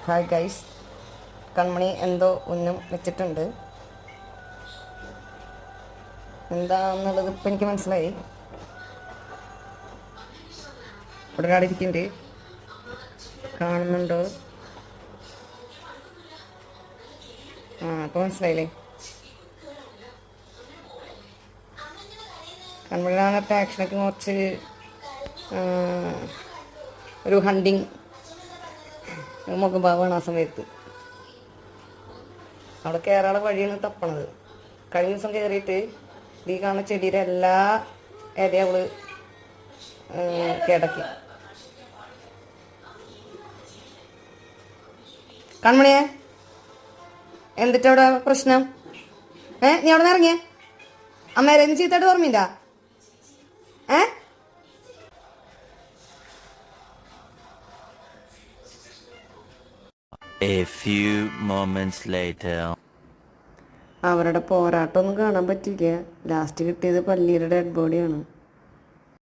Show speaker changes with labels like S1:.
S1: Hi guys, കൺമണി എന്തോ ഉന്നം വെച്ചിട്ടുണ്ട്. എന്താന്നുള്ളത് ഇപ്പം എനിക്ക് മനസ്സിലായി. ഇവിടെ ഒരാളിരിക്കുന്നുണ്ട്, കാണുന്നുണ്ടോ? അപ്പം മനസ്സിലായില്ലേ? കൺമണിയുടെ ആക്ഷനൊക്കെ കുറച്ച് ഒരു ഹണ്ടിങ് മുഖഭാവമാണ് ആ സമയത്ത്. അവിടെ കയറാനുള്ള വഴിയാണ് തപ്പണത്. കഴിഞ്ഞ ദിവസം കയറിയിട്ട് ഈ കാണുന്ന ചെടിയുടെ എല്ലാ ഇലയും അവള് കിടക്കി. കൺമണിയെ, എന്നിട്ട് അവിടെ പ്രശ്നം? നീ അവിടെ നിന്ന് ഇറങ്ങിയേ? അമ്മേരെ നീ ചീത്തായിട്ട് ഓർമ്മയില്ല?
S2: A few moments later.
S1: അവരുടെ പോരാട്ടമൊന്നും കാണാൻ പറ്റില്ല. ലാസ്റ്റ് കിട്ടിയത് പള്ളിയുടെ ഡെഡ് ബോഡിയാണ്.